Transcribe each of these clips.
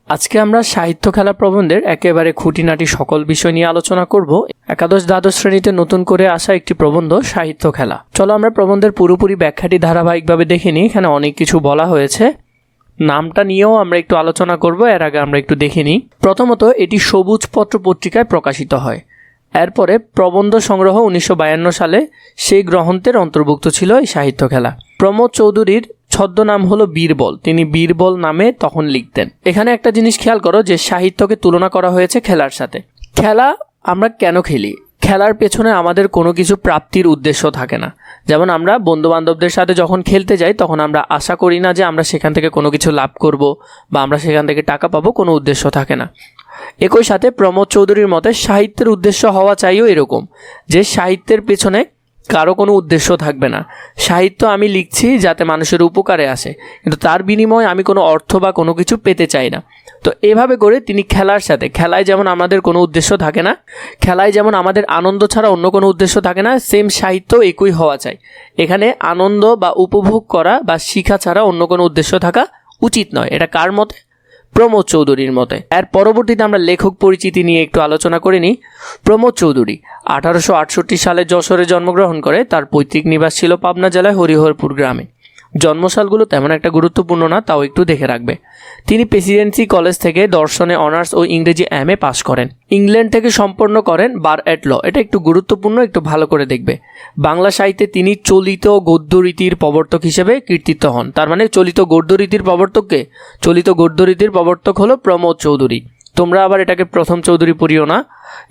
আজকে আমরা সাহিত্য খেলা প্রবন্ধের একেবারে খুঁটিনাটি সকল বিষয় নিয়ে আলোচনা করব। একাদশ দ্বাদশ শ্রেণীতে নতুন করে আসা একটি প্রবন্ধ সাহিত্য খেলা। চলো আমরা প্রবন্ধের পুরোপুরি ব্যাখ্যাটি ধারাবাহিকভাবে দেখে নিই। এখানে অনেক কিছু বলা হয়েছে, নামটা নিয়েও আমরা একটু আলোচনা করব। এর আগে আমরা একটু দেখে নিই। প্রথমত, এটি সবুজ পত্র পত্রিকায় প্রকাশিত হয়। এরপরে প্রবন্ধ সংগ্রহ 1952 সালে সেই গ্রন্থের অন্তর্ভুক্ত ছিল এই সাহিত্য খেলা। প্রমোদ চৌধুরীর ছদ্মনাম হলো বীরবল। তিনি বীরবল নামে তখন লিখতেন। এখানে একটা জিনিস খেয়াল করো যে সাহিত্যকে তুলনা করা হয়েছে খেলার সাথে। খেলা আমরা কেন খেলি? খেলার পেছনে আমাদের কোনো কিছু প্রাপ্তির উদ্দেশ্য থাকে না। যেমন আমরা বন্ধু বান্ধবদের সাথে যখন খেলতে যাই তখন আমরা আশা করি না যে আমরা সেখান থেকে কোনো কিছু লাভ করব বা আমরা সেখান থেকে টাকা পাবো, কোনো উদ্দেশ্য থাকে না। একই সাথে প্রমোদ চৌধুরীর মতে সাহিত্যের উদ্দেশ্য হওয়া চাইও এরকম, যে সাহিত্যের পেছনে কারো কোনো উদ্দেশ্য থাকবে না। সাহিত্য আমি লিখছি যাতে মানুষের উপকারে আসে, কিন্তু তার বিনিময়ে আমি কোনো অর্থ বা কোনো কিছু পেতে চাই না। তো এভাবে করে তিনি খেলার সাথে, খেলায় যেমন আমাদের কোনো উদ্দেশ্য থাকে না, খেলায় যেমন আমাদের আনন্দ ছাড়া অন্য কোনো উদ্দেশ্য থাকে না, সেম সাহিত্য একই হওয়া চাই। এখানে আনন্দ বা উপভোগ করা বা শিক্ষা ছাড়া অন্য কোনো উদ্দেশ্য থাকা উচিত নয়। এটা কার মতে? প্রমোদ চৌধুরীর মতে। এর পরবর্তীতে আমরা লেখক পরিচিতি নিয়ে একটু আলোচনা করে নিই। প্রমোদ চৌধুরী 1868 সালে যশোরে জন্মগ্রহণ করে। তার পৈতৃক নিবাস ছিল পাবনা জেলায় হরিহরপুর গ্রামে। জন্মসালগুলো তেমন একটা গুরুত্বপূর্ণ না, তাও একটু দেখে রাখবে। তিনি প্রেসিডেন্সি কলেজ থেকে দর্শনে অনার্স ও ইংরেজি MA পাশ করেন। ইংল্যান্ড থেকে সম্পন্ন করেন বার এট ল। এটা একটু গুরুত্বপূর্ণ, একটু ভালো করে দেখবে। বাংলা সাহিত্যে তিনি চলিত গদ্যরীতির প্রবর্তক হিসেবে কীর্তিত হন। তার মানে চলিত গদ্যরীতির প্রবর্তককে? চলিত গদ্যরীতির প্রবর্তক হলো প্রমোদ চৌধুরী। তোমরা আবার এটাকে প্রথম চৌধুরী পড়িও না,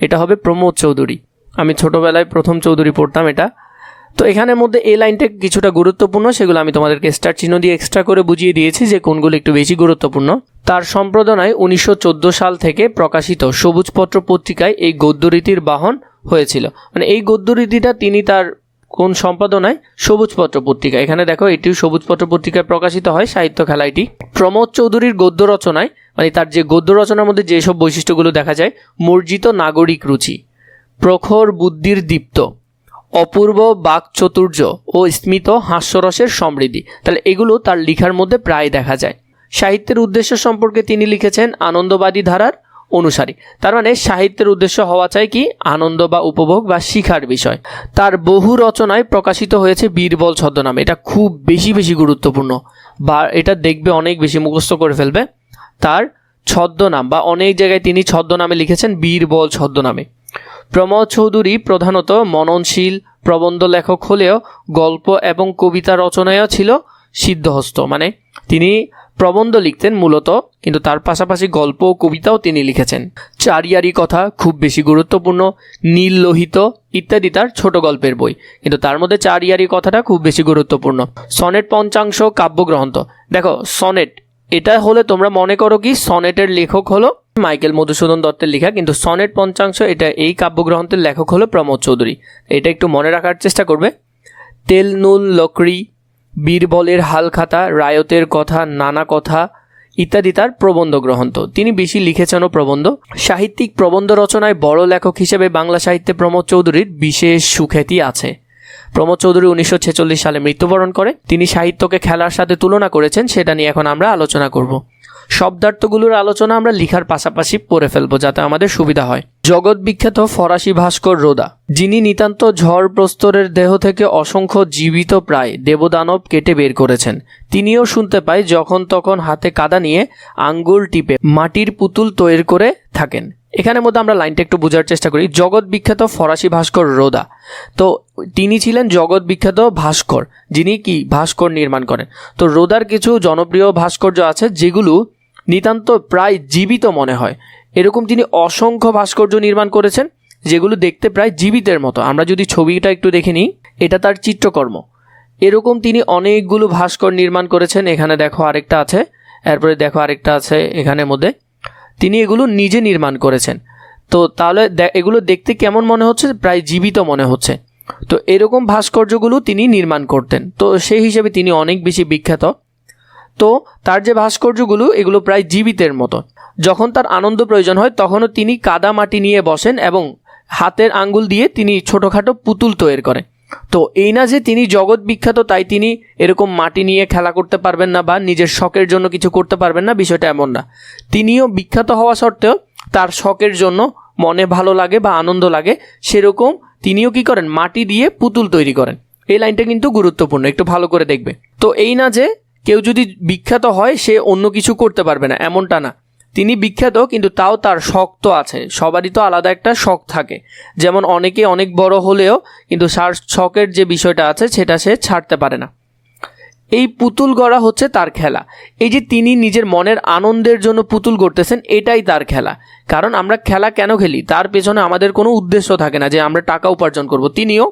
এটা হবে প্রমোদ চৌধুরী। আমি ছোটবেলায় প্রথম চৌধুরী পড়তাম এটা। তো এখানের মধ্যে এই লাইনটা কিছুটা গুরুত্বপূর্ণ, সেগুলো আমি তোমাদেরকে স্টার চিহ্ন দিয়ে এক্সট্রা করে বুঝিয়ে দিয়েছি যে কোনগুলো একটু বেশি গুরুত্বপূর্ণ। তার সম্পাদনায় 1914 সাল থেকে প্রকাশিত সবুজপত্র পত্রিকায় এই গদ্যরীতির বাহন হয়েছিল। মানে এই গদ্যরীতিটা তিনি তার কোন সম্পাদনায়? সবুজপত্র পত্রিকা। এখানে দেখো, এটিও সবুজপত্র পত্রিকায় প্রকাশিত হয় সাহিত্য খেলা এটি। প্রমোদ চৌধুরীর গদ্য রচনায়, মানে তার যে গদ্য রচনার মধ্যে যেসব বৈশিষ্ট্যগুলো দেখা যায়: মর্জিত নাগরিক রুচি, প্রখর বুদ্ধির দীপ্ত, অপূর্ব বাকচতুর্য ও স্মিত হাস্যরসের সমৃদ্ধি। তাহলে এগুলো তার লেখার মধ্যে প্রায় দেখা যায়। সাহিত্যের উদ্দেশ্য সম্পর্কে তিনি লিখেছেন আনন্দবাদী ধারার অনুসারী। তার মানে সাহিত্যের উদ্দেশ্য হওয়া চাই কি? আনন্দ বা উপভোগ বা শিখার বিষয়। তার বহু রচনায় প্রকাশিত হয়েছে বীরবল ছদ্মনামে। এটা খুব বেশি গুরুত্বপূর্ণ, বা এটা দেখবে অনেক বেশি মুখস্থ করে ফেলবে। তার ছদ্মনাম বা অনেক জায়গায় তিনি ছদ্মনামে লিখেছেন বীরবল ছদ্মনামে। প্রমোদ চৌধুরী প্রধানত মননশীল প্রবন্ধ লেখক হলেও গল্প এবং কবিতা রচনায়ও ছিল সিদ্ধহস্ত। মানে তিনি প্রবন্ধ লিখতেন মূলত, কিন্তু তার পাশাপাশি গল্প ও কবিতাও তিনি লিখেছেন। চারিয়ারি কথা খুব বেশি গুরুত্বপূর্ণ। নীল লোহিত ইত্যাদি তার ছোট গল্পের বই, কিন্তু তার মধ্যে চারিয়ারি কথাটা খুব বেশি গুরুত্বপূর্ণ। সনেট পঞ্চাংশ কাব্যগ্রন্থ। দেখো, সনেট এটা হলে তোমরা মনে করো কি সনেটের লেখক হলো মাইকেল মধুসূদন দত্তের লেখা, কিন্তু সনেট পঞ্চাংশ এটা এই কাব্যগ্রন্থের লেখক হলো প্রমোদ চৌধুরী। এটা একটু মনে রাখার চেষ্টা করবে। তেল নুল লকড়ি, বীরবলের হালখাতা, রায়তের কথা, নানা কথা ইত্যাদি তার প্রবন্ধ গ্রন্থ। তিনি বেশি লিখেছেনও প্রবন্ধ। সাহিত্যিক প্রবন্ধ রচনায় বড় লেখক হিসেবে বাংলা সাহিত্যে প্রমোদ চৌধুরীর বিশেষ সুখ্যাতি আছে। প্রমোদ চৌধুরী 1946 সালে মৃত্যুবরণ করে। তিনি সাহিত্যকে খেলার সাথে তুলনা করেছেন, সেটা নিয়ে এখন আমরা আলোচনা করব। শব্দার্থগুলোর আলোচনা আমরা লিখার পাশাপাশি পড়ে ফেলবো যাতে আমাদের সুবিধা হয়। জগৎ বিখ্যাত ফরাসি ভাস্কর রোদা, যিনি নিতান্ত ঝড় প্রস্তরের দেহ থেকে অসংখ্য জীবিত প্রায় দেবদানব কেটে বের করেছেন, তিনিও শুনতে পাই যখন তখন হাতে কাদা নিয়ে আঙ্গুল টিপে মাটির পুতুল তৈরি করে থাকেন। এখানের মধ্যে আমরা লাইনটা একটু বোঝার চেষ্টা করি। জগৎ বিখ্যাত ফরাসি ভাস্কর রোদা, তো তিনি ছিলেন জগৎ বিখ্যাত ভাস্কর, যিনি কি ভাস্কর নির্মাণ করেন। তো রোদার কিছু জনপ্রিয় ভাস্কর্য আছে যেগুলো নিতান্ত প্রায় জীবিত মনে হয়। এরকম তিনি অসংখ্য ভাস্কর্য নির্মাণ করেছেন যেগুলো দেখতে প্রায় জীবিতের মতো। আমরা যদি ছবিটা একটু দেখে নিই, এটা তার চিত্রকর্ম। এরকম তিনি অনেকগুলো ভাস্কর নির্মাণ করেছেন। এখানে দেখো আরেকটা আছে, এরপরে দেখো আরেকটা আছে এখানের মধ্যে। তিনি এগুলো নিজে নির্মাণ করেছেন। তো তাহলে এগুলো দেখতে কেমন মনে হচ্ছে? প্রায় জীবিত মনে হচ্ছে। তো এরকম ভাস্কর্যগুলো তিনি নির্মাণ করতেন। তো সেই হিসেবে তিনি অনেক বেশি বিখ্যাত। তো তার যে ভাস্কর্যগুলো এগুলো প্রায় জীবিতের মতো। যখন তার আনন্দ প্রয়োজন হয় তখনও তিনি কাদা মাটি নিয়ে বসেন এবং হাতের আঙ্গুল দিয়ে তিনি ছোটোখাটো পুতুল তৈরি করেন। তো এই না যে তিনি জগৎ বিখ্যাত তাই তিনি এরকম মাটি নিয়ে খেলা করতে পারবেন না বা নিজের শখের জন্য কিছু করতে পারবেন না, বিষয়টা এমন না। তিনিও বিখ্যাত হওয়া সত্ত্বেও তার শখের জন্য মনে ভালো লাগে বা আনন্দ লাগে সেরকম তিনিও কি করেন, মাটি দিয়ে পুতুল তৈরি করেন। এই লাইনটা কিন্তু গুরুত্বপূর্ণ, একটু ভালো করে দেখবে। তো এই না যে কেউ যদি বিখ্যাত হয় সে অন্য কিছু করতে পারবে না, এমনটা না। তিনি বিখ্যাত কিন্তু তাও তার শখ তো আছে, সবারই তো আলাদা একটা শখ থাকে। যেমন অনেকে অনেক বড় হলেও কিন্তু তার শখের যে বিষয়টা আছে সেটা সে ছাড়তে পারে না। এই পুতুল গড়া হচ্ছে তার খেলা। এই যে তিনি নিজের মনের আনন্দের জন্য পুতুল গড়তেছেন, এটাই তার খেলা। কারণ আমরা খেলা কেন খেলি, তার পেছনে আমাদের কোনো উদ্দেশ্য থাকে না যে আমরা টাকা উপার্জন করব। তিনিও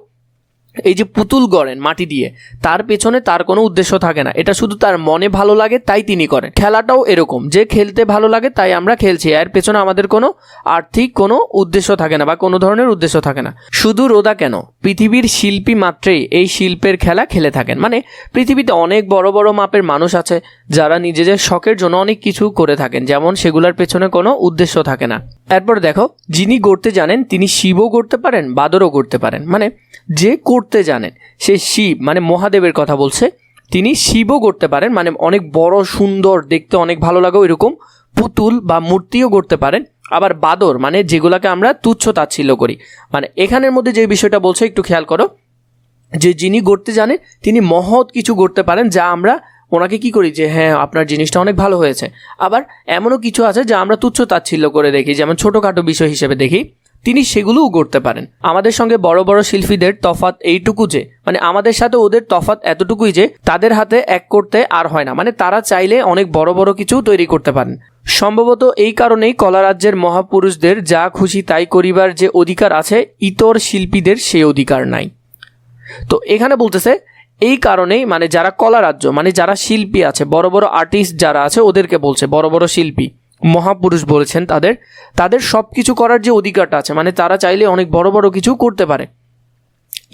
এই যে পুতুল গড়েন মাটি দিয়ে, তার পেছনে তার কোনো উদ্দেশ্য থাকে না, এটা শুধু তার মনে ভালো লাগে তাই তিনি করেন। খেলাটাও এরকম যে খেলতে ভালো লাগে তাই আমরা খেলছি, এর পেছনে আমাদের কোনো আর্থিক কোনো উদ্দেশ্য থাকে না বা কোনো ধরনের উদ্দেশ্য থাকে না। শুধু রোদা কেন, পৃথিবীর শিল্পী মাত্রেই এই শিল্পের খেলা খেলে থাকেন। মানে পৃথিবীতে অনেক বড় বড় মাপের মানুষ আছে যারা নিজেদের শখের জন্য অনেক কিছু করে থাকেন, যেমন সেগুলোর পেছনে কোনো উদ্দেশ্য থাকে না। এরপর দেখো, যিনি গড়তে জানেন তিনি শিবও গড়তে পারেন, বাদরও গড়তে পারেন। মানে যে করতে জানেন সে শিব, মানে মহাদেবের কথা বলছে, তিনি শিবও গড়তে পারেন, মানে অনেক বড় সুন্দর দেখতে অনেক ভালো লাগে এরকম পুতুল বা মূর্তিও গড়তে পারেন। আবার বাদর মানে যেগুলোকে আমরা তুচ্ছ তাচ্ছিল্য করি। মানে এখানের মধ্যে যে বিষয়টা বলছে একটু খেয়াল করো, যে যিনি গড়তে জানেন তিনি মহৎ কিছু গড়তে পারেন যা আমরা ওনাকে কি করি যে হ্যাঁ আপনার জিনিসটা অনেক ভালো হয়েছে। আবার এমনও কিছু আছে যা আমরা তুচ্ছ তাচ্ছিল্য করে দেখি, যেমন ছোটোখাটো বিষয় হিসেবে দেখি, তিনি সেগুলোও গড়তে পারেন। আমাদের সঙ্গে বড় বড় শিল্পীদের তফাৎ এইটুকু যে মানে আমাদের সাথে ওদের তফাৎ এতটুকুই যে তাদের হাতে এক করতে আর হয় না, মানে তারা চাইলে অনেক বড় বড় কিছু তৈরি করতে পারেন। সম্ভবত এই কারণেই কলারাজ্যের মহাপুরুষদের যা খুশি তাই করিবার যে অধিকার আছে, ইতর শিল্পীদের সেই অধিকার নাই। তো এখানে বলতেছে এই কারণেই, মানে যারা কলা রাজ্য মানে যারা শিল্পী আছে, বড় বড় আর্টিস্ট যারা আছে ওদেরকে বলছে, বড় বড় শিল্পী মহাপুরুষ বলেছেন তাদের সব কিছু করার যে অধিকারটা আছে, মানে তারা চাইলে অনেক বড় বড় কিছু করতে পারে।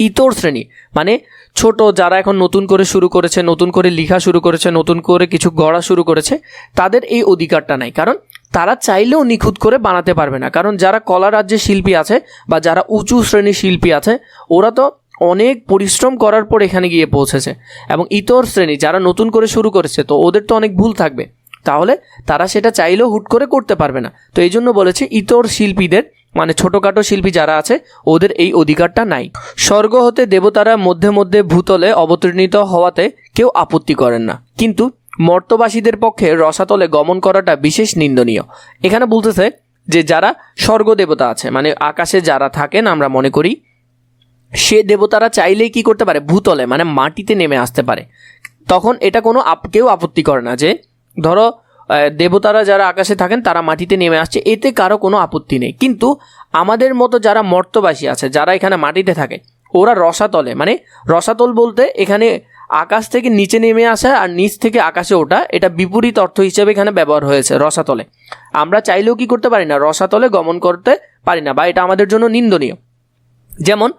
ইতর শ্রেণী মানে ছোট যারা এখন নতুন করে শুরু করেছে, নতুন করে লেখা শুরু করেছে, নতুন করে কিছু গড়া শুরু করেছে, তাদের এই অধিকারটা নাই। কারণ তারা চাইলেও নিখুঁত করে বানাতে পারবে না। কারণ যারা কলা রাজ্যের শিল্পী আছে বা যারা উঁচু শ্রেণীর শিল্পী আছে ওরা তো অনেক পরিশ্রম করার পর এখানে গিয়ে পৌঁছেছে। এবং ইতর শ্রেণী যারা নতুন করে শুরু করেছে তো ওদের তো অনেক ভুল থাকবে, তাহলে তারা সেটা চাইলেও হুট করে করতে পারবে না। তো এই জন্য বলেছে ইতর শিল্পীদের মানে ছোটোখাটো শিল্পী যারা আছে ওদের এই অধিকারটা নাই। স্বর্গ হতে দেবতারা মধ্যে মধ্যে ভূতলে অবতীর্ণিত হওয়াতে কেউ আপত্তি করেন না, কিন্তু মর্তবাসীদের পক্ষে রসাতলে গমন করাটা বিশেষ নিন্দনীয়। এখানে বলতেছে যে যারা স্বর্গ দেবতা আছে মানে আকাশে যারা থাকেন আমরা মনে করি, সে দেবতারা চাইলেই কি করতে পারে, ভূতলে মানে মাটিতে নেমে আসতে পারে। তখন এটা কোনো কেউ আপত্তি করে না যে ধরো দেবতারা যারা আকাশে থাকেন তারা মাটিতে নেমে আসছে, এতে কারো কোনো আপত্তি নেই। কিন্তু আমাদের মতো যারা মর্তবাসী আছে যারা এখানে মাটিতে থাকে ওরা রসাতলে, মানে রসাতল বলতে এখানে আকাশ থেকে নিচে নেমে আসা আর নিচ থেকে আকাশে ওঠা, এটা বিপরীত অর্থ হিসেবে এখানে ব্যবহার হয়েছে রসাতলে। আমরা চাইলেও কি করতে পারি না, রসাতলে গমন করতে পারি না বা এটা আমাদের জন্য নিন্দনীয়। যেমন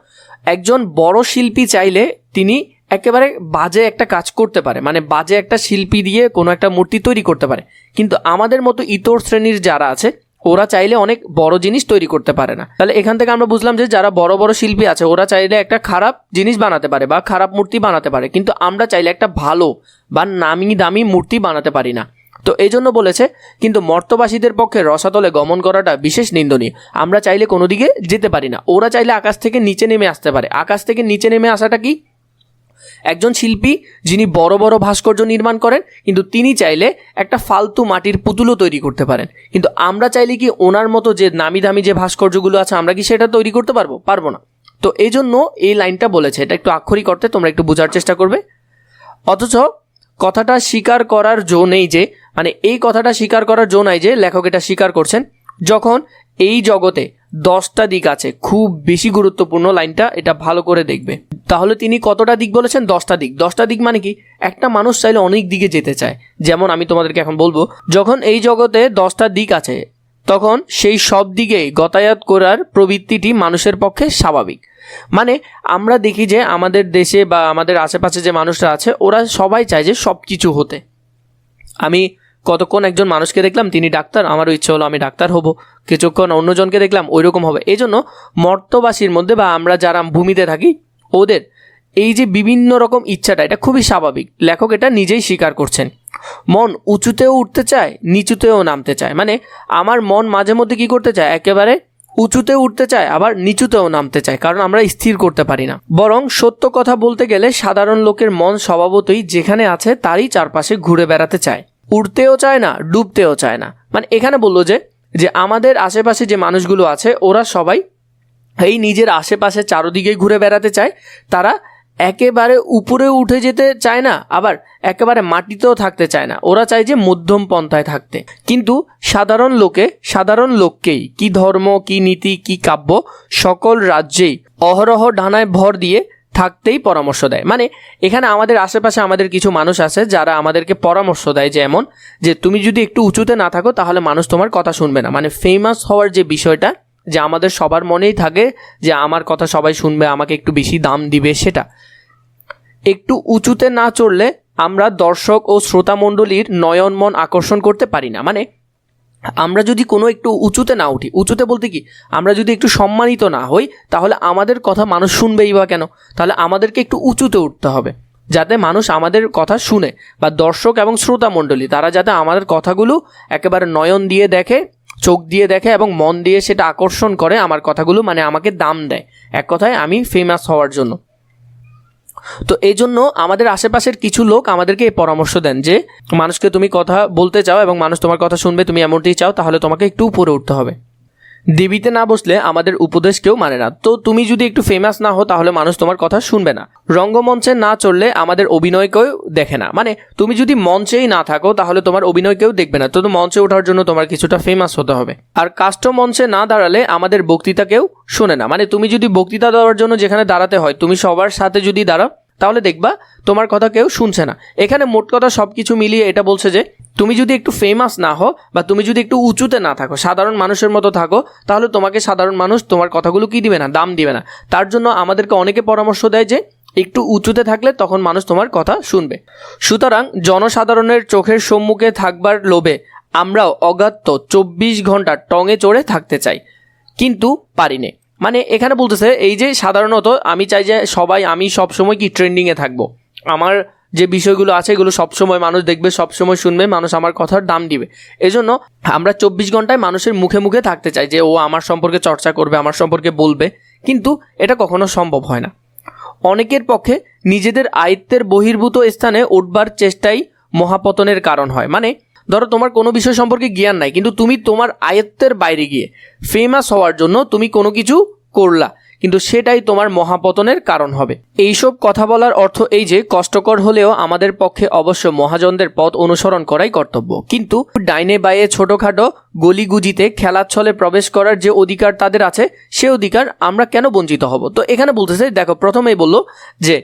একজন বড় শিল্পী চাইলে তিনি একেবারে বাজে একটা কাজ করতে পারে, মানে বাজে একটা শিল্পী দিয়ে কোনো একটা মূর্তি তৈরি করতে পারে, কিন্তু আমাদের মতো ইতর শ্রেণীর যারা আছে ওরা চাইলে অনেক বড় জিনিস তৈরি করতে পারে না। তাহলে এখান থেকে আমরা বুঝলাম যে যারা বড় বড় শিল্পী আছে ওরা চাইলে একটা খারাপ জিনিস বানাতে পারে বা খারাপ মূর্তি বানাতে পারে, কিন্তু আমরা চাইলে একটা ভালো বা নামি দামি মূর্তি বানাতে পারি না। তো এই জন্য বলেছে কিন্তু মর্তবাসীদের পক্ষে রসাতলে গমন করাটা বিশেষ নিন্দনীয়। আমরা চাইলে কোনো দিকে যেতে পারি না, ওরা চাইলে আকাশ থেকে নিচে নেমে আসতে পারে। আকাশ থেকে নিচে নেমে আসাটা কি, একজন শিল্পী যিনি বড় বড় ভাস্কর্য নির্মাণ করেন কিন্তু তিনি চাইলে একটা ফালতু মাটির পুতুলও তৈরি করতে পারেন, কিন্তু আমরা চাইলে কি ওনার মতো যে নামি দামি যে ভাস্কর্যগুলো আছে আমরা কি সেটা তৈরি করতে পারবো না। তো এই জন্য এই লাইনটা বলেছে, এটা একটু আক্ষরিক অর্থে তোমরা একটু বোঝার চেষ্টা করবে। অথচ কথাটা স্বীকার করার জো নেই যে, মানে এই কথাটা স্বীকার করার জো নাই যে লেখক এটা স্বীকার করছেন যখন এই জগতে 10টা দিক আছে। খুব বেশি গুরুত্বপূর্ণ লাইনটা, এটা ভালো করে দেখবে। তাহলে তিনি কতটা দিক বলেছেন, 10টা দিক। 10টা দিক মানে কি, একটা মানুষ চাইলে অনেক দিকে যেতে চায়। যেমন আমি তোমাদেরকে এখন বলবো, যখন এই জগতে 10টা দিক আছে তখন সেই সব দিকেই গতায়াত করার প্রবৃত্তিটি মানুষের পক্ষে স্বাভাবিক। মানে আমরা দেখি যে আমাদের দেশে বা আমাদের আশেপাশে যে মানুষরা আছে ওরা সবাই চায় যে সব কিছু হতে। আমি কতক্ষণ একজন মানুষকে দেখলাম তিনি ডাক্তার, আমারও ইচ্ছে হলো আমি ডাক্তার হব, কিছুক্ষণ অন্যজনকে দেখলাম ওই রকম হবে। এই জন্য মর্তবাসীর মধ্যে বা আমরা যারা ভূমিতে থাকি ওদের এই যে বিভিন্ন রকম ইচ্ছাটা, এটা খুবই স্বাভাবিক। লেখক এটা নিজেই স্বীকার করছেন। মন উঁচুতেও উঠতে চায়, নিচুতেও নামতে চায়। মানে আমার মন মাঝে মধ্যে কী করতে চায়, একেবারে উঁচুতে উঠতে চায়, আবার নিচুতেও নামতে চায়, কারণ আমরা স্থির করতে পারি না। বরং সত্য কথা বলতে গেলে সাধারণ লোকের মন স্বভাবতই যেখানে আছে তারই চারপাশে ঘুরে বেড়াতে চায়, উঠতেও চায় না, ডুবতেও চায় না। মানে এখানে বললো যে আমাদের আশেপাশে যে মানুষগুলো আছে ওরা সবাই এই নিজের আশেপাশে চারদিকে ঘুরে বেড়াতে চায়। তারা একেবারে উপরে উঠে যেতে চায় না, আবার একেবারে মাটিতেও থাকতে চায় না। ওরা চায় যে মধ্যম পন্থায় থাকতে। কিন্তু সাধারণ লোককেই কি ধর্ম, কি নীতি, কি কাব্য, সকল রাজ্যেই অহরহ ডানায় ভর দিয়ে থাকতেই পরামর্শ দেয়। মানে এখানে আমাদের আশেপাশে আমাদের কিছু মানুষ আছে যারা আমাদেরকে পরামর্শ দেয় যে এমন যে তুমি যদি একটু উঁচুতে না থাকো তাহলে মানুষ তোমার কথা শুনবে না। মানে ফেমাস হওয়ার যে বিষয়টা, যে আমাদের সবার মনেই থাকে যে আমার কথা সবাই শুনবে, আমাকে একটু বেশি দাম দিবে, সেটা একটু উঁচুতে না চড়লে আমরা দর্শক ও শ্রোতামণ্ডলীর নয়ন মন আকর্ষণ করতে পারি না। মানে আমরা যদি কোনো একটু উঁচুতে না উঠি, উঁচুতে বলতে কি, আমরা যদি একটু সম্মানিত না হই তাহলে আমাদের কথা মানুষ শুনবেই বা কেন? তাহলে আমাদেরকে একটু উঁচুতে উঠতে হবে যাতে মানুষ আমাদের কথা শুনে, বা দর্শক এবং শ্রোতামণ্ডলী তারা যাতে আমাদের কথাগুলো একেবারে নয়ন দিয়ে দেখে, চোখ দিয়ে দেখে এবং মন দিয়ে সেটা আকর্ষণ করে আমার কথাগুলো, মানে আমাকে দাম দেয়, এক কথায় আমি ফেমাস হওয়ার জন্য। তো এই জন্য আমাদের আশেপাশের কিছু লোক আমাদেরকে এই পরামর্শ দেন যে মানুষকে তুমি কথা বলতে চাও এবং মানুষ তোমার কথা শুনবে, তুমি এমনটি চাও, তাহলে তোমাকে একটু উপরে উঠতে হবে। দেবীতে না বসলে আমাদের উপদেশ কেউ মানে না। তো তুমি যদি একটু ফেমাস না হও তাহলে মানুষ তোমার কথা শুনবে না। রঙ্গমঞ্চে না চললে আমাদের অভিনয়কেও দেখে না। মানে তুমি যদি মঞ্চেই না থাকো তাহলে তোমার অভিনয় কেউ দেখবে না। তো মঞ্চে ওঠার জন্য তোমার কিছুটা ফেমাস হতে হবে। আর কাষ্ঠ মঞ্চে না দাঁড়ালে আমাদের বক্তৃতা কেউ শোনে না। মানে তুমি যদি বক্তৃতা দেওয়ার জন্য যেখানে দাঁড়াতে হয় তুমি সবার সাথে যদি দাঁড়াও তাহলে দেখবা তোমার কথা কেউ শুনছে না। এখানে মোট কথা সব কিছু মিলিয়ে এটা বলছে যে তুমি যদি একটু ফেমাস না হও বা তুমি যদি একটু উঁচুতে না থাকো, সাধারণ মানুষের মতো থাকো, তাহলে তোমাকে সাধারণ মানুষ তোমার কথাগুলো কি দিবে না, দাম দিবে না। তার জন্য আমাদেরকে অনেকে পরামর্শ দেয় যে একটু উঁচুতে থাকলে তখন মানুষ তোমার কথা শুনবে। সুতরাং জনসাধারণের চোখের সম্মুখে থাকবার লোভে আমরাও অগাত্য 24 ঘন্টা টঙে চড়ে থাকতে চাই, কিন্তু পারি না। মানে এখানে বলতেছে এই যে সাধারণত আমি চাই যে আমি সবসময় কি ট্রেন্ডিংয়ে থাকবো, আমার যে বিষয়গুলো আছে এগুলো সবসময় মানুষ দেখবে, সবসময় শুনবে, মানুষ আমার কথার দাম দিবে। এজন্য আমরা 24 ঘন্টায় মানুষের মুখে মুখে থাকতে চাই যে ও আমার সম্পর্কে চর্চা করবে, আমার সম্পর্কে বলবে, কিন্তু এটা কখনো সম্ভব হয় না। অনেকের পক্ষে নিজেদের আয়ত্তের বহির্ভূত স্থানে উঠবার চেষ্টাই মহাপতনের কারণ হয়। মানে ধরো তোমার কোনো বিষয় সম্পর্কে জ্ঞান নাই, কিন্তু তুমি তোমার আয়ত্তের বাইরে গিয়ে ফেমাস হওয়ার জন্য তুমি কোনো কিছু করলা, কিন্তু সেটাই তোমার মহাপতনের কারণ হবে। এইসব কথা বলার অর্থ এই যে কষ্টকর হলেও আমাদের পক্ষে অবশ্য মহাজনদের পথ অনুসরণ করাই কর্তব্য, কিন্তু ডাইনে বায়ে ছোটোখাটো গলিগুজিতে খেলার ছলে প্রবেশ করার যে অধিকার তাদের আছে সে অধিকার আমরা কেন বঞ্চিত হব? তো এখানে বলতেছে, দেখো প্রথমেই বললো যে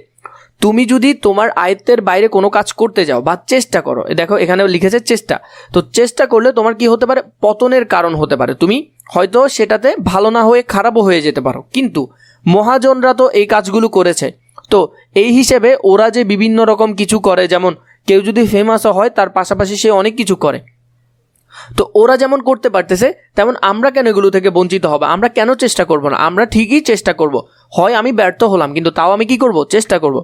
তুমি যদি তোমার আয়ত্তের বাইরে কোনো কাজ করতে যাও বা চেষ্টা করো, দেখো এখানে লিখেছে চেষ্টা, তো চেষ্টা করলে তোমার কি হতে পারে, পতনের কারণ হতে পারে। তুমি হয়তো সেটাতে ভালো না হয়ে খারাপও হয়ে যেতে পারো। কিন্তু মহাজনরা তো এই কাজগুলো করেছে, তো এই হিসেবে ওরা যে বিভিন্ন রকম কিছু করে, যেমন কেউ যদি ফেমাসও হয় তার পাশাপাশি সে অনেক কিছু করে, তো ওরা যেমন করতে পারতেছে তেমন আমরা কেন এগুলো থেকে বঞ্চিত হব? আমরা কেন চেষ্টা করব না? আমরা ঠিকই চেষ্টা করব। হয় আমি ব্যর্থ হলাম, কিন্তু তাও আমি কি করব, চেষ্টা করব।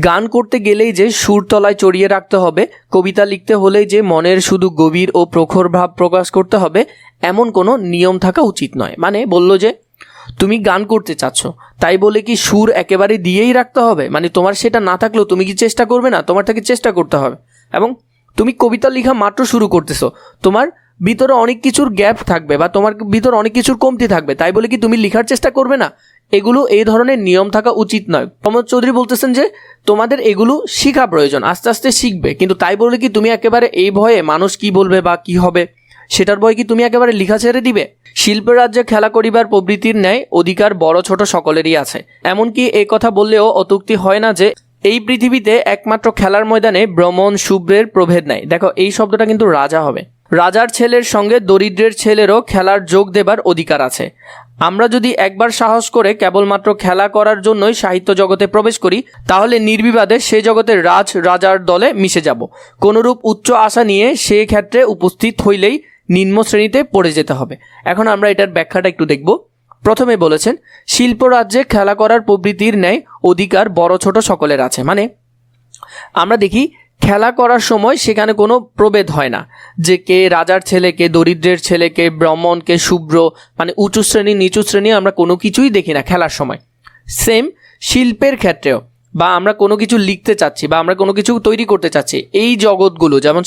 গান করতে গেলেই যে সুরতলায় চড়িয়ে রাখতে হবে, কবিতা লিখতে হলেই যে মনের শুধু গভীর ও প্রখর ভাব প্রকাশ করতে হবে, এমন কোনো নিয়ম থাকা উচিত নয়। মানে বললো যে তুমি গান করতে চাচ্ছ, তাই বলে কি সুর একেবারে দিয়েই রাখতে হবে? মানে তোমার সেটা না থাকলেও তুমি কি চেষ্টা করবে না? তোমার থেকে চেষ্টা করতে হবে। এবং তুমি কবিতা লেখা মাত্র শুরু করতেছো, তোমার ভিতরে অনেক কিছুর গ্যাপ থাকবে বা তোমার ভিতরে অনেক কিছুর কমতি থাকবে, তাই বলে কি তুমি লেখার চেষ্টা করবে না? এগুলো এই ধরনের নিয়ম থাকা উচিত নয়। প্রমোদ চৌধুরী বলতেছেন যে তোমাদের এগুলো শেখা প্রয়োজন, আস্তে আস্তে শিখবে, কিন্তু তাই বলে কি তুমি একেবারে এই ভয়ে মানুষ কি বলবে বা কি হবে সেটার ভয় কি তুমি একেবারে লেখা ছেড়ে দিবে? শিল্পের রাজ্যে খেলা করিবার প্রবৃত্তির ন্যায় অধিকার বড় ছোট সকলেরই আছে। এমনকি এই কথা বললেও অত্যুক্তি হয় না যে এই পৃথিবীতে একমাত্র খেলার ময়দানে ব্রাহ্মণ শুভ্রের প্রভেদ নাই। দেখো এই শব্দটা কিন্তু রাজা হবে। রাজার ছেলের সঙ্গে দরিদ্রের ছেলেরও খেলার যোগ দেবার অধিকার আছে। আমরা যদি একবার সাহস করে কেবলমাত্র খেলা করার জন্যই সাহিত্য জগতে প্রবেশ করি তাহলে নির্বিবাদে সে জগতের রাজার দলে মিশে যাব। কোনরূপ উচ্চ আশা নিয়ে সে ক্ষেত্রে উপস্থিত হইলেই নিম্ন শ্রেণীতে পড়ে যেতে হবে। এখন আমরা এটার ব্যাখ্যাটা একটু দেখব। প্রথমে বলেছেন শিল্প রাজ্যে খেলা করার প্রবৃত্তির ন্যায় অধিকার বড় ছোট সকলের আছে। মানে আমরা দেখি খেলা করার সময় সেখানে কোনো প্রভেদ হয় না, যে কে রাজার ছেলে, কে দরিদ্রের ছেলে, কে ব্রাহ্মণ, কে শূদ্র, মানে উঁচু শ্রেণী নিচু শ্রেণী আমরা কোনো কিছুই দেখি না খেলার সময়। সেম শিল্পের ক্ষেত্রেও, বা আমরা কোনো কিছু লিখতে চাচ্ছি বা আমরা কোনো কিছু তৈরি করতে চাচ্ছি, এই জগৎগুলো যেমন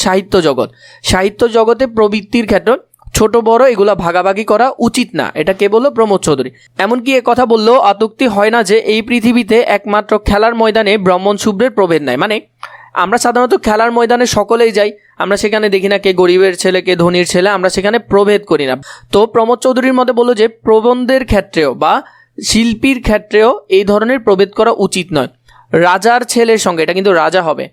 সাহিত্য জগতে প্রবৃত্তির ক্ষেত্রে ছোট বড় এগুলো ভাগাভাগি করা উচিত না, এটা কে বললো? প্রমোদ চৌধুরী। এমনকি এ কথা বললেও আতুক্তি হয় না যে এই পৃথিবীতে একমাত্র খেলার ময়দানে ব্রাহ্মণ শূদ্রের প্রভেদ নাই। মানে আমরা সাধারণত খেলার ময়দানে সকলেই যাই, আমরা সেখানে দেখি না কে গরিবের ছেলে কে ধনীর ছেলে, আমরা সেখানে প্রভেদ করি না। তো প্রমোদ চৌধুরীর মতে বললো যে প্রবন্ধের ক্ষেত্রেও বা শিল্পীর ক্ষেত্রেও এই ধরনের প্রভেদ করা উচিত নয়। রাজার ছেলের সঙ্গে, এটা কিন্তু রাজা হবে,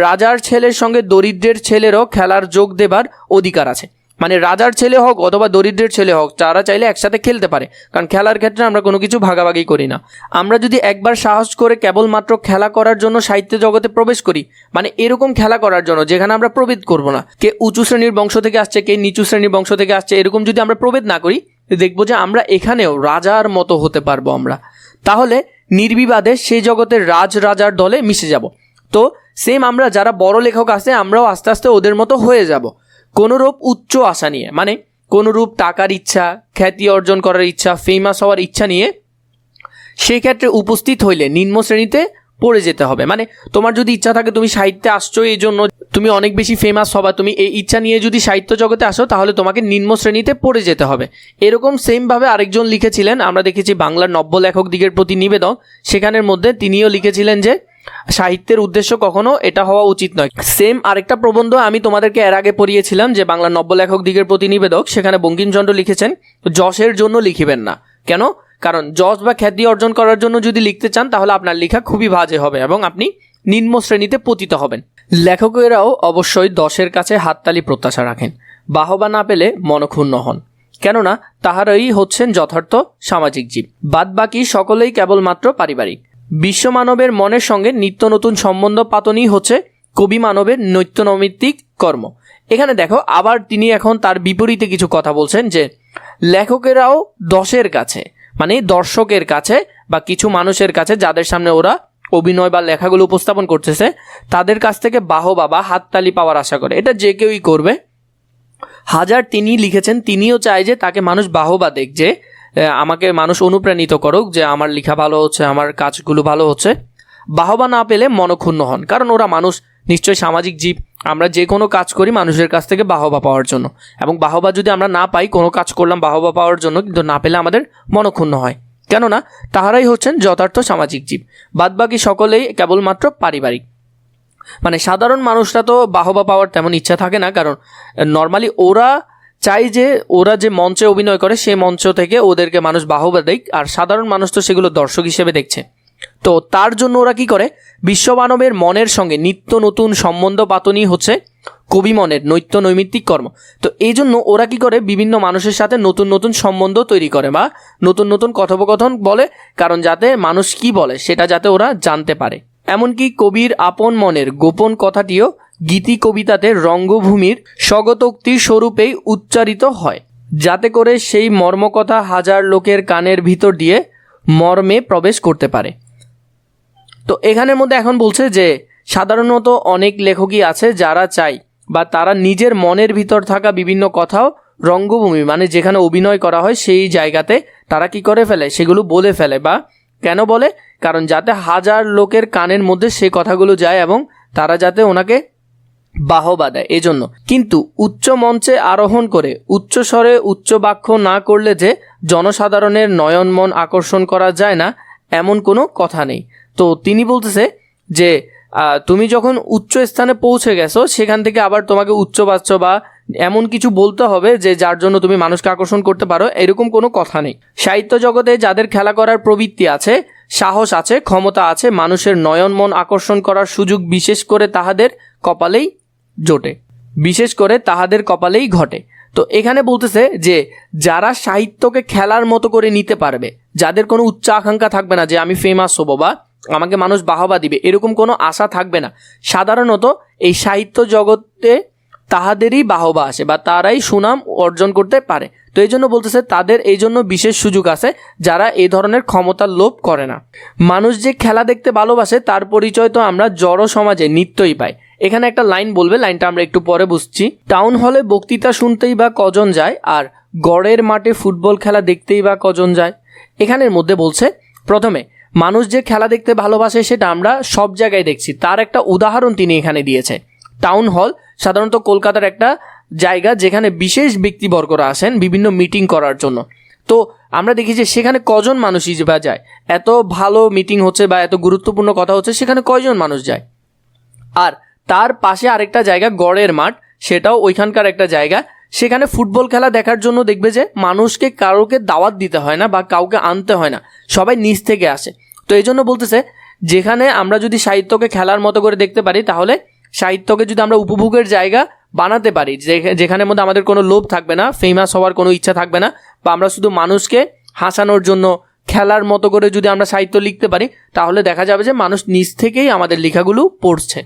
রাজার ছেলের সঙ্গে দরিদ্রের ছেলেরও খেলার যোগ দেবার অধিকার আছে। মানে রাজার ছেলে হোক অথবা দরিদ্রের ছেলে হোক, তারা চাইলে একসাথে খেলতে পারে, কারণ খেলার ক্ষেত্রে আমরা কোনো কিছু ভাগাভাগি করি না। আমরা যদি একবার সাহস করে কেবলমাত্র খেলা করার জন্য সাহিত্য জগতে প্রবেশ করি, মানে এরকম খেলা করার জন্য যেখানে আমরা প্রভেদ করব না, কে উঁচু শ্রেণীর বংশ থেকে আসছে কে নিচু শ্রেণীর বংশ থেকে আসছে, এরকম যদি আমরা প্রভেদ না করি, দেখবো যে আমরা এখানেও রাজার মতো হতে পারবো আমরা। তাহলে নির্বিবাদে সেই জগতের রাজার দলে মিশে যাব। তো সেম আমরা যারা বড় লেখক আছে আমরাও আস্তে আস্তে ওদের মতো হয়ে যাব, কোনোরূপ উচ্চ আশা নিয়ে, মানে কোনোরূপ টাকার ইচ্ছা, খ্যাতি অর্জন করার ইচ্ছা, ফেমাস হওয়ার ইচ্ছা নিয়ে সেই ক্ষেত্রে উপস্থিত হইলে নিম্ন শ্রেণীতে পড়ে যেতে হবে। মানে তোমার যদি ইচ্ছা থাকে তুমি সাহিত্যে আসছো এই জন্য তুমি অনেক বেশি ফেমাস হবা, তুমি এই ইচ্ছা নিয়ে যদি সাহিত্য জগতে আসো তাহলে তোমাকে নিম্ন শ্রেণীতে পড়ে যেতে হবে। এরকম সেমভাবে আরেকজন লিখেছিলেন, আমরা দেখেছি বাংলার নব্য লেখক দিগের প্রতি নিবেদন, সেখানের মধ্যে তিনিও লিখেছিলেন যে সাহিত্যের উদ্দেশ্য কখনো এটা হওয়া উচিত নয়। সেম আরেকটা প্রবন্ধ আমি তোমাদেরকে এর আগে পড়িয়েছিলাম যে বাংলার নব্য লেখক দিগের প্রতি নিবেদক, সেখানে বঙ্কিমচন্দ্র লিখেছেন যশের জন্য লিখিবেন না। কেন? কারণ যশ বা খ্যাতি অর্জন করার জন্য যদি লিখতে চান তাহলে আপনার লেখা খুবই বাজে হবে এবং আপনি নিম্ন শ্রেণীতে পতিত হবেন। লেখকেরাও অবশ্যই দশের কাছে হাততালি প্রত্যাশা রাখেন, বাহবা না পেলে মনক্ষুণ্ণ হন, কেননা তাহারাই হচ্ছেন যথার্থ সামাজিক জীব, বাদ বাকি সকলেই কেবলমাত্র পারিবারিক। বিশ্ব মানবের মনের সঙ্গে নিত্য নতুন সম্বন্ধ পাতনই হচ্ছে কবি মানবের নৈত্যনৈমিত্তিক কর্ম। এখানে দেখো আবার তিনি এখন তার বিপরীতে কিছু কথা বলছেন যে লেখকেরাও দশের কাছে, মানে দর্শকের কাছে বা কিছু মানুষের কাছে যাদের সামনে ওরা অভিনয় বা লেখাগুলো উপস্থাপন করতেছে তাদের কাছ থেকে বাহবা বা হাততালি পাওয়ার আশা করে। এটা যে কেউই করবে। হাজার তিনি লিখেছেন, তিনিও চায় যে তাকে মানুষ বাহবা দেখ, যে আমাকে মানুষ অনুপ্রাণিত করুক যে আমার লেখা ভালো হচ্ছে, আমার কাজগুলো ভালো হচ্ছে। বাহবা না পেলে মনক্ষুণ্ণ হন, কারণ ওরা মানুষ, নিশ্চয়ই সামাজিক জীব, আমরা যে কোনো কাজ করি মানুষের কাছ থেকে বাহবা পাওয়ার জন্য, এবং বাহবা যদি আমরা না পাই, কোনো কাজ করলাম বাহবা পাওয়ার জন্য কিন্তু না পেলে আমাদের মনক্ষুণ্ণ হয়, কেননা তাহারাই হচ্ছেন যথার্থ সামাজিক জীব, বাদবাকি সকলেই কেবলমাত্র পারিবারিক। মানে সাধারণ মানুষরা তো বাহবা পাওয়ার তেমন ইচ্ছা থাকে না, কারণ নর্মালি ওরা চাই যে ওরা যে মঞ্চে অভিনয় করে সেই মঞ্চ থেকে ওদেরকে মানুষ বাহবা দেয়, আর সাধারণ মানুষ তো সেগুলো দর্শক হিসেবে দেখছে। তো তার জন্য ওরা কি করে, বিশ্বমানবের মনের সঙ্গে নিত্য নতুন সম্বন্ধ পাতনই হচ্ছে কবি মনের নৈত্য নৈমিত্তিক কর্ম। তো এই জন্য ওরা কি করে, বিভিন্ন মানুষের সাথে নতুন নতুন সম্বন্ধ তৈরি করে বা নতুন নতুন কথোপকথন বলে, কারণ যাতে মানুষ কি বলে সেটা যাতে ওরা জানতে পারে। এমনকি কবির আপন মনের গোপন কথাটিও গীতি কবিতাতে রঙ্গভূমির স্বগতোক্তি স্বরূপেই উচ্চারিত হয়, যাতে করে সেই মর্মকথা হাজার লোকের কানের ভিতর দিয়ে মর্মে প্রবেশ করতে পারে। তো এখানের মধ্যে এখন বলছে যে সাধারণত অনেক লেখকই আছে যারা চায় বা তারা নিজের মনের ভিতর থাকা বিভিন্ন কথাও রঙ্গভূমি, মানে যেখানে অভিনয় করা হয় সেই জায়গাতে তারা কি করে ফেলে, সেগুলো বলে ফেলে। বা কেন বলে? কারণ যাতে হাজার লোকের কানের মধ্যে সেই কথাগুলো যায় এবং তারা যাতে ওনাকে বাহবা দেয়, এজন্য। কিন্তু উচ্চ মঞ্চে আরোহণ করে উচ্চ স্বরে উচ্চ বাক্য না করলে যে জনসাধারণের নয়ন মন আকর্ষণ করা যায় না, এমন কোনো কথা নেই। তো তিনি বলতেছে যে তুমি যখন উচ্চ স্থানে পৌঁছে গেছো সেখান থেকে আবার তোমাকে উচ্চ বাচ্চ বা এমন কিছু বলতে হবে যে যার জন্য তুমি মানুষকে আকর্ষণ করতে পারো, এরকম কোনো কথা নেই। সাহিত্য জগতে যাদের খেলা করার প্রবৃত্তি আছে, সাহস আছে, ক্ষমতা আছে, মানুষের নয়ন মন আকর্ষণ করার সুযোগ বিশেষ করে তাহাদের কপালেই জোটে, বিশেষ করে তাহাদের কপালেই ঘটে। তো এখানে বলতেছে যে যারা সাহিত্যকে খেলার মতো করে নিতে পারবে, যাদের কোনো উচ্চ আকাঙ্ক্ষা থাকবে না যে আমি ফেমাস হবো বা আমাকে মানুষ বাহবা দিবে, এরকম কোনো আশা থাকবে না, সাধারণত এই সাহিত্য জগতে তাহাদেরই বাহবা আসে বা তারাই সুনাম অর্জন করতে পারে। তো এই জন্য বলতেছে তাদের এই জন্য বিশেষ সুযোগ আছে যারা এই ধরনের ক্ষমতার লোভ করে না। মানুষ যে খেলা দেখতে ভালোবাসে তার পরিচয় তো আমরা জড় সমাজে নিত্যই পাই। এখানে একটা লাইন বলবে, লাইনটা আমরা একটু পরে বুঝছি। টাউন হলে বক্তৃতা শুনতেই বা কজন যায়, আর গড়ের মাঠে ফুটবল খেলা দেখতেই বা কজন যায়। এখানের মধ্যে বলছে প্রথমে মানুষ যে খেলা দেখতে ভালোবাসে সেটা আমরা সব জায়গায় দেখছি, তার একটা উদাহরণ তিনি এখানে দিয়েছে। টাউন হল সাধারণত কলকাতার একটা জায়গা যেখানে বিশেষ ব্যক্তিবর্গরা আসেন বিভিন্ন মিটিং করার জন্য। তো আমরা দেখি যে সেখানে কজন মানুষই বা যায়, এত ভালো মিটিং হচ্ছে বা এত গুরুত্বপূর্ণ কথা হচ্ছে, সেখানে কয়জন মানুষ যায়। আর তার পাশে আরেকটা জায়গা গড়ের মাঠ, সেটাও ওইখানকার একটা জায়গা, সেখানে ফুটবল খেলা দেখার জন্য দেখবে যে মানুষকে কারোকে দাওয়াত দিতে হয় না বা কাউকে আনতে হয় না, সবাই নিজ থেকে আসে। তো এই জন্য বলতেছে যেখানে আমরা যদি সাহিত্যকে খেলার মতো করে দেখতে পারি, তাহলে সাহিত্যকে যদি আমরা উপভোগের জায়গা বানাতে পারি, যেখানের মধ্যে আমাদের কোনো লোভ থাকবে না, ফেমাস হওয়ার কোনো ইচ্ছা থাকবে না, বা আমরা শুধু মানুষকে হাসানোর জন্য খেলার মতো করে যদি আমরা সাহিত্য লিখতে পারি, তাহলে দেখা যাবে যে মানুষ নিজ থেকেই আমাদের লেখাগুলো পড়ছে।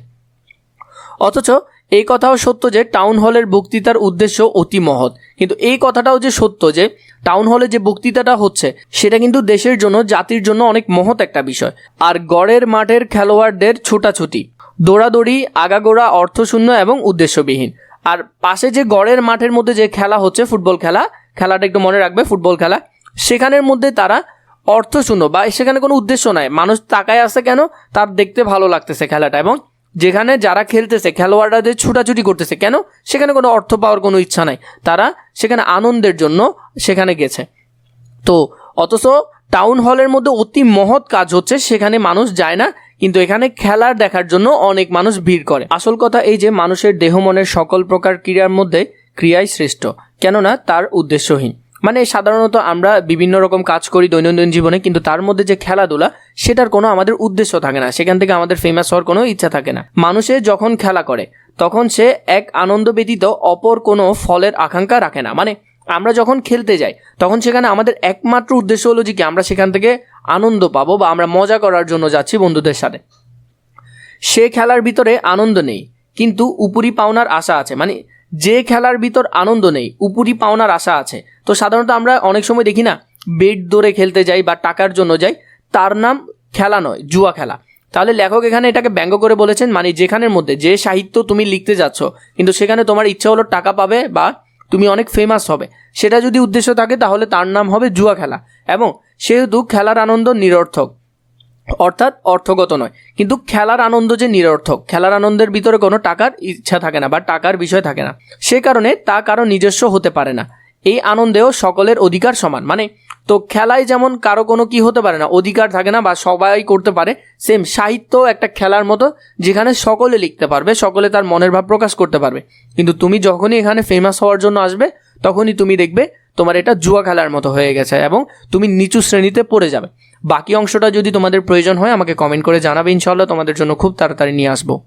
অথচ এই কথাও সত্য যে টাউন হলের বক্তৃতার উদ্দেশ্য অতি মহৎ, কিন্তু এই কথাটাও যে সত্য যে টাউন হলে যে বক্তৃতাটা হচ্ছে সেটা কিন্তু দেশের জন্য, জাতির জন্য অনেক মহৎ একটা বিষয়। আর গড়ের মাঠের খেলোয়াড়দের ছোটাছুটি, দৌড়াদৌড়ি, আগাগোড়া অর্থশূন্য এবং উদ্দেশ্যবিহীন। আর পাশে যে গড়ের মাঠের মধ্যে যে খেলা হচ্ছে ফুটবল খেলাটা একটু মনে রাখবে, ফুটবল খেলা, সেখানের মধ্যে তারা অর্থশূন্য বা সেখানে কোনো উদ্দেশ্য নাই, মানুষ তাকায় আছে কেন, তার দেখতে ভালো লাগতেছে খেলাটা, এবং যেখানে যারা খেলতেছে খেলোয়াড়রা যে ছুটাছুটি করতেছে কেন, সেখানে কোনো অর্থ পাওয়ার কোনো ইচ্ছা নাই, তারা সেখানে আনন্দের জন্য সেখানে গেছে। তো অথচ টাউন হলের মধ্যে অতি মহৎ কাজ হচ্ছে, সেখানে মানুষ যায় না, কিন্তু এখানে খেলার দেখার জন্য অনেক মানুষ ভিড় করে। আসল কথা এই যে মানুষের দেহ মনের সকল প্রকার ক্রিয়ার মধ্যে ক্রিয়াই শ্রেষ্ঠ, কেননা তার উদ্দেশ্যহীন। মানে সাধারণত আমরা বিভিন্ন রকম কাজ করি দৈনন্দিন জীবনে, কিন্তু তার মধ্যে যে খেলাধুলা সেটার কোনো আমাদের উদ্দেশ্য থাকে না, সেখান থেকে আমাদের ফেমাস হওয়ার কোনো ইচ্ছা থাকে না। মানুষে যখন খেলা করে তখন সে এক আনন্দ ব্যতীত অপর কোনো ফলের আকাঙ্ক্ষা রাখে না। মানে আমরা যখন খেলতে যাই তখন সেখানে আমাদের একমাত্র উদ্দেশ্য হলো যে কি আমরা সেখান থেকে আনন্দ পাবো বা আমরা মজা করার জন্য যাচ্ছি বন্ধুদের সাথে। সে খেলার ভিতরে আনন্দ নেই কিন্তু উপরি পাওনার আশা আছে, মানে যে খেলার ভিতর আনন্দ নেই উপরি পাওনার আশা আছে। তো সাধারণত আমরা অনেক সময় দেখি না, বেট ধরে খেলতে যাই বা টাকার জন্য যাই, তার নাম খেলা নয়, জুয়া খেলা। তাহলে লেখক এখানে এটাকে ব্যঙ্গ করে বলেছেন, মানে যেখানের মধ্যে যে সাহিত্য তুমি লিখতে যাচ্ছ কিন্তু সেখানে তোমার ইচ্ছা হলো টাকা পাবে বা তুমি অনেক ফেমাস হবে, সেটা যদি উদ্দেশ্য থাকে তাহলে তার নাম হবে জুয়া খেলা। এবং সেহেতু খেলার আনন্দ নিরর্থক, অর্থাৎ অর্থগত নয়। কিন্তু খেলার আনন্দ যে নিরর্থক, খেলার আনন্দের ভিতরে কোনো টাকার ইচ্ছা থাকে না বা টাকার বিষয় থাকে না, সে কারণে তা কারো নিজস্ব হতে পারে না। এই আনন্দেও সকলের অধিকার সমান। মানে তো খেলায় যেমন কারো কোনো কি হতে পারে না, অধিকার থাকে না বা সবাই করতে পারে, সেম সাহিত্য একটা খেলার মতো যেখানে সকলে লিখতে পারবে, সকলে তার মনের ভাব প্রকাশ করতে পারবে। কিন্তু তুমি যখনই এখানে ফেমাস হওয়ার জন্য আসবে তখনই তুমি দেখবে তোমার এটা জুয়া খেলার মতো হয়ে গেছে এবং তুমি নিচু শ্রেণীতে পড়ে যাবে। বাকি অংশটা যদি তোমাদের প্রয়োজন হয় আমাকে কমেন্ট করে জানাবে, ইনশাআল্লাহ তোমাদের জন্য খুব তাড়াতাড়ি নিয়ে আসবো।